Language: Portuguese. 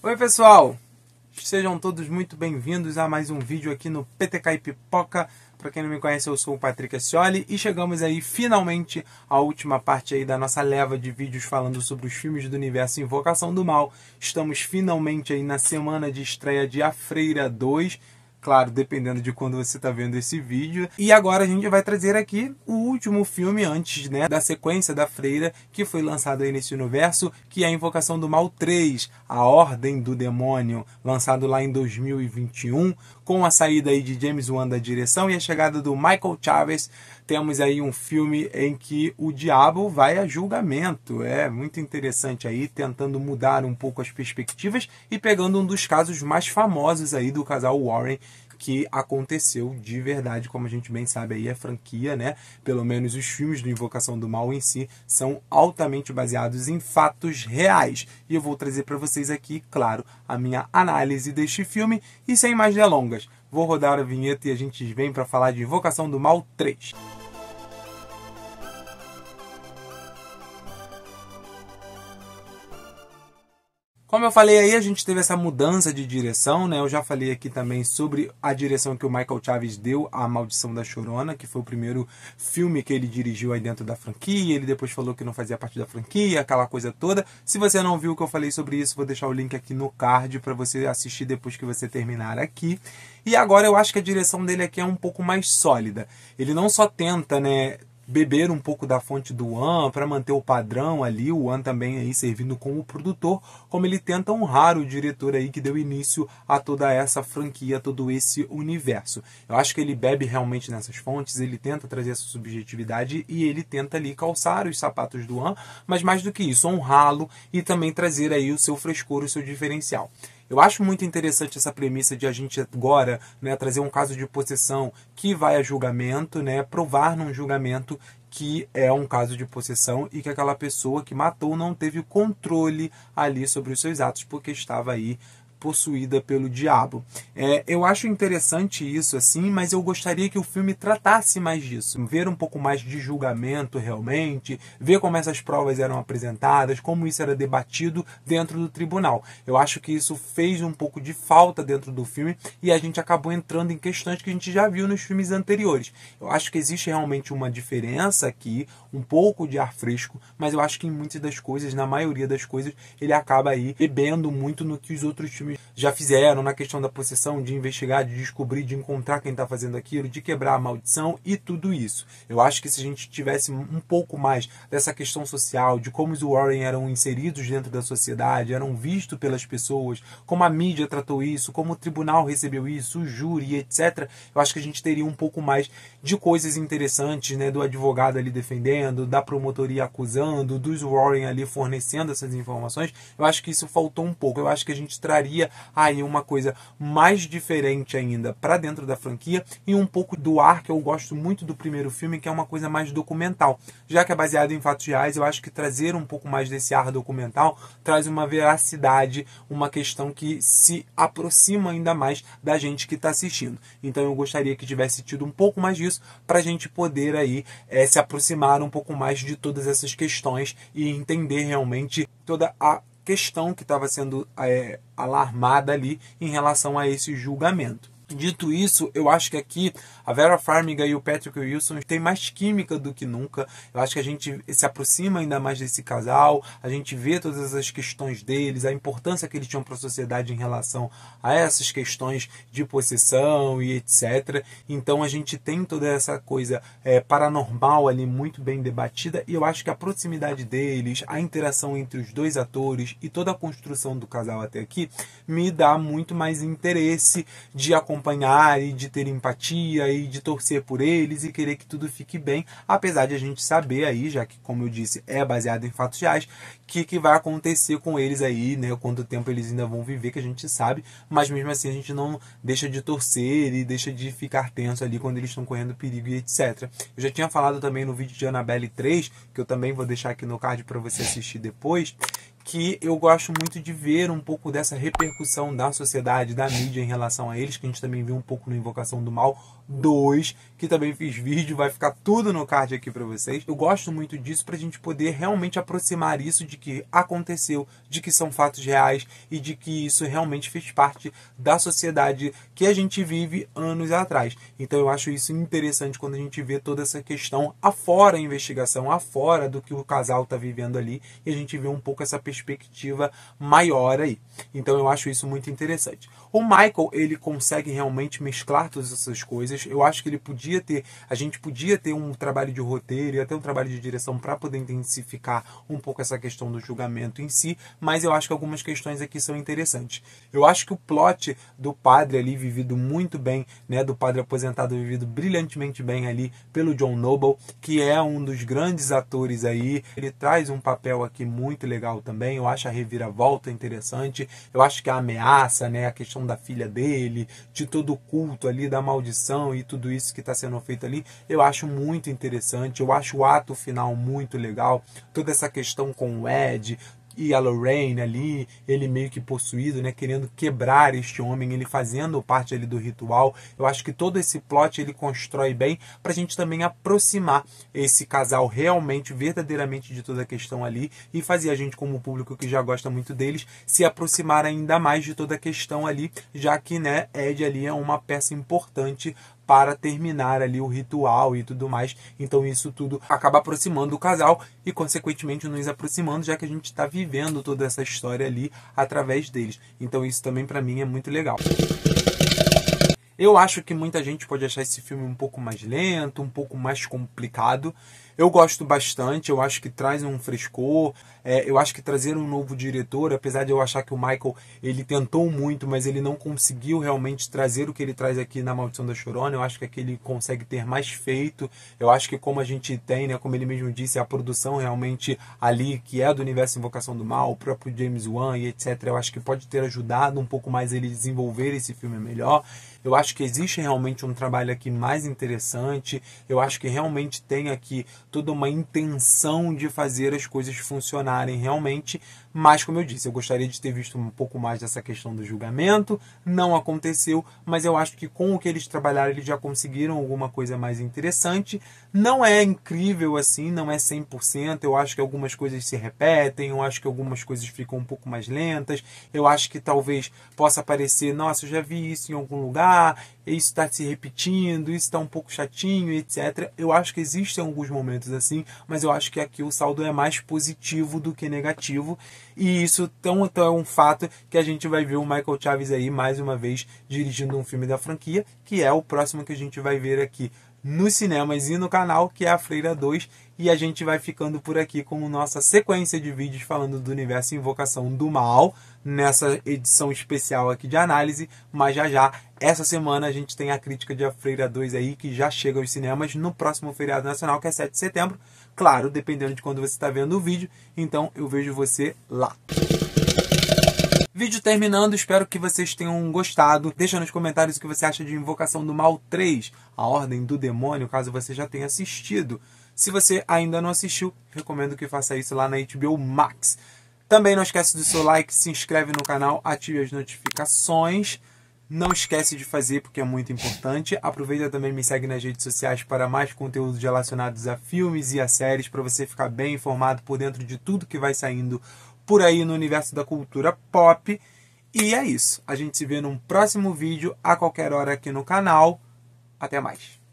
Oi pessoal, sejam todos muito bem-vindos a mais um vídeo aqui no PTK e Pipoca. Para quem não me conhece, eu sou o Patrick Ascioli e chegamos aí finalmente à última parte aí da nossa leva de vídeos falando sobre os filmes do universo Invocação do Mal. Estamos finalmente aí na semana de estreia de A Freira 2. Claro, dependendo de quando você está vendo esse vídeo. E agora a gente vai trazer aqui o último filme antes, né, da sequência da Freira, que foi lançado aí nesse universo, que é a Invocação do Mal 3, A Ordem do Demônio, lançado lá em 2021, com a saída aí de James Wan da direção e a chegada do Michael Chaves. Temos aí um filme em que o diabo vai a julgamento. É muito interessante aí, tentando mudar um pouco as perspectivas e pegando um dos casos mais famosos aí do casal Warren, que aconteceu de verdade, como a gente bem sabe aí, a franquia, né? Pelo menos os filmes do Invocação do Mal em si são altamente baseados em fatos reais. E eu vou trazer para vocês aqui, claro, a minha análise deste filme. E sem mais delongas, vou rodar a vinheta e a gente vem para falar de Invocação do Mal 3. Como eu falei aí, a gente teve essa mudança de direção, né? Eu já falei aqui também sobre a direção que o Michael Chaves deu à Maldição da Chorona, que foi o primeiro filme que ele dirigiu aí dentro da franquia. Ele depois falou que não fazia parte da franquia, aquela coisa toda. Se você não viu o que eu falei sobre isso, vou deixar o link aqui no card para você assistir depois que você terminar aqui. E agora eu acho que a direção dele aqui é um pouco mais sólida. Ele não só tenta, né, beber um pouco da fonte do Wan para manter o padrão ali, o Wan também aí servindo como produtor, como ele tenta honrar o diretor aí que deu início a toda essa franquia, todo esse universo. Eu acho que ele bebe realmente nessas fontes, ele tenta trazer essa subjetividade e ele tenta ali calçar os sapatos do Wan, mas mais do que isso, honrá-lo e também trazer aí o seu frescor, o seu diferencial. Eu acho muito interessante essa premissa de a gente agora, né, trazer um caso de possessão que vai a julgamento, né, provar num julgamento que é um caso de possessão e que aquela pessoa que matou não teve controle ali sobre os seus atos porque estava aí possuída pelo diabo. Eu acho interessante isso, assim, mas eu gostaria que o filme tratasse mais disso. Ver um pouco mais de julgamento, realmente, ver como essas provas eram apresentadas, como isso era debatido dentro do tribunal. Eu acho que isso fez um pouco de falta dentro do filme e a gente acabou entrando em questões que a gente já viu nos filmes anteriores. Eu acho que existe realmente uma diferença aqui, um pouco de ar fresco, mas eu acho que em muitas das coisas, na maioria das coisas, ele acaba aí bebendo muito no que os outros filmes já fizeram, na questão da possessão, de investigar, de descobrir, de encontrar quem está fazendo aquilo, de quebrar a maldição e tudo isso. Eu acho que se a gente tivesse um pouco mais dessa questão social, de como os Warren eram inseridos dentro da sociedade, eram vistos pelas pessoas, como a mídia tratou isso, como o tribunal recebeu isso, o júri, etc., eu acho que a gente teria um pouco mais de coisas interessantes, né, do advogado ali defendendo, da promotoria acusando, dos Warren ali fornecendo essas informações. Eu acho que isso faltou um pouco. Eu acho que a gente traria aí uma coisa mais diferente ainda para dentro da franquia e um pouco do ar que eu gosto muito do primeiro filme, que é uma coisa mais documental. Já que é baseado em fatos reais, eu acho que trazer um pouco mais desse ar documental traz uma veracidade, uma questão que se aproxima ainda mais da gente que está assistindo. Então eu gostaria que tivesse tido um pouco mais disso para a gente poder aí se aproximar um pouco mais de todas essas questões e entender realmente toda a questão que estava sendo alarmada ali em relação a esse julgamento. Dito isso, eu acho que aqui a Vera Farmiga e o Patrick Wilson têm mais química do que nunca. Eu acho que a gente se aproxima ainda mais desse casal, a gente vê todas as questões deles, a importância que eles tinham para a sociedade em relação a essas questões de possessão e etc. Então a gente tem toda essa coisa paranormal ali muito bem debatida e eu acho que a proximidade deles, a interação entre os dois atores e toda a construção do casal até aqui me dá muito mais interesse de acompanhar e de ter empatia e de torcer por eles e querer que tudo fique bem, apesar de a gente saber aí, já que, como eu disse, é baseado em fatos reais, que vai acontecer com eles aí, né, quanto tempo eles ainda vão viver, que a gente sabe, mas mesmo assim a gente não deixa de torcer e deixa de ficar tenso ali quando eles estão correndo perigo e etc. Eu já tinha falado também no vídeo de Annabelle 3, que eu também vou deixar aqui no card para você assistir depois, que eu gosto muito de ver um pouco dessa repercussão da sociedade, da mídia em relação a eles, que a gente também viu um pouco no Invocação do Mal, 2, que também fiz vídeo, vai ficar tudo no card aqui pra vocês. Eu gosto muito disso pra gente poder realmente aproximar isso de que aconteceu, de que são fatos reais e de que isso realmente fez parte da sociedade que a gente vive anos atrás. Então eu acho isso interessante quando a gente vê toda essa questão afora a investigação, afora do que o casal tá vivendo ali, e a gente vê um pouco essa perspectiva maior aí. Então eu acho isso muito interessante. O Michael, ele consegue realmente mesclar todas essas coisas. Eu acho que a gente podia ter um trabalho de roteiro e até um trabalho de direção para poder intensificar um pouco essa questão do julgamento em si, mas eu acho que algumas questões aqui são interessantes. Eu acho que o plot do padre ali, vivido muito bem, né, do padre aposentado, vivido brilhantemente bem ali pelo John Noble, que é um dos grandes atores aí, ele traz um papel aqui muito legal também. Eu acho a reviravolta interessante, eu acho que a ameaça, né, a questão da filha dele, de todo o culto ali, da maldição e tudo isso que está sendo feito ali, eu acho muito interessante. Eu acho o ato final muito legal, toda essa questão com o Ed e a Lorraine ali, ele meio que possuído, né, querendo quebrar este homem, ele fazendo parte ali do ritual. Eu acho que todo esse plot ele constrói bem pra gente também aproximar esse casal realmente, verdadeiramente de toda a questão ali e fazer a gente, como público que já gosta muito deles, se aproximar ainda mais de toda a questão ali, já que, né, Ed ali é uma peça importante para terminar ali o ritual e tudo mais. Então isso tudo acaba aproximando o casal e consequentemente nos aproximando, já que a gente está vivendo toda essa história ali através deles. Então isso também para mim é muito legal. Eu acho que muita gente pode achar esse filme um pouco mais lento, um pouco mais complicado. Eu gosto bastante, eu acho que traz um frescor, eu acho que trazer um novo diretor, apesar de eu achar que o Michael, ele tentou muito, mas ele não conseguiu realmente trazer o que ele traz aqui na Maldição da Chorona. Eu acho que aqui ele consegue ter mais feito. Eu acho que como a gente tem, né, como ele mesmo disse, a produção realmente ali, que é do universo Invocação do Mal, o próprio James Wan e etc., eu acho que pode ter ajudado um pouco mais ele desenvolver esse filme melhor. Eu acho que existe realmente um trabalho aqui mais interessante. Eu acho que realmente tem aqui toda uma intenção de fazer as coisas funcionarem realmente. Mas, como eu disse, eu gostaria de ter visto um pouco mais dessa questão do julgamento. Não aconteceu, mas eu acho que com o que eles trabalharam, eles já conseguiram alguma coisa mais interessante. Não é incrível assim, não é 100%. Eu acho que algumas coisas se repetem, eu acho que algumas coisas ficam um pouco mais lentas. Eu acho que talvez possa parecer, nossa, eu já vi isso em algum lugar, isso está se repetindo, isso está um pouco chatinho, etc. Eu acho que existem alguns momentos assim, mas eu acho que aqui o saldo é mais positivo do que negativo. E isso então é um fato que a gente vai ver o Michael Chaves aí mais uma vez dirigindo um filme da franquia, que é o próximo que a gente vai ver aqui nos cinemas e no canal, que é a Freira 2, e a gente vai ficando por aqui com nossa sequência de vídeos falando do universo Invocação do Mal, nessa edição especial aqui de análise, mas já, essa semana a gente tem a crítica de A Freira 2 aí, que já chega aos cinemas no próximo feriado nacional, que é 7 de setembro, claro, dependendo de quando você está vendo o vídeo, então eu vejo você lá. Vídeo terminando, espero que vocês tenham gostado. Deixa nos comentários o que você acha de Invocação do Mal 3, A Ordem do Demônio, caso você já tenha assistido. Se você ainda não assistiu, recomendo que faça isso lá na HBO Max. Também não esquece do seu like, se inscreve no canal, ative as notificações. Não esquece de fazer porque é muito importante. Aproveita também e me segue nas redes sociais para mais conteúdos relacionados a filmes e a séries, para você ficar bem informado por dentro de tudo que vai saindo por aí no universo da cultura pop. E é isso. A gente se vê num próximo vídeo, a qualquer hora aqui no canal. Até mais.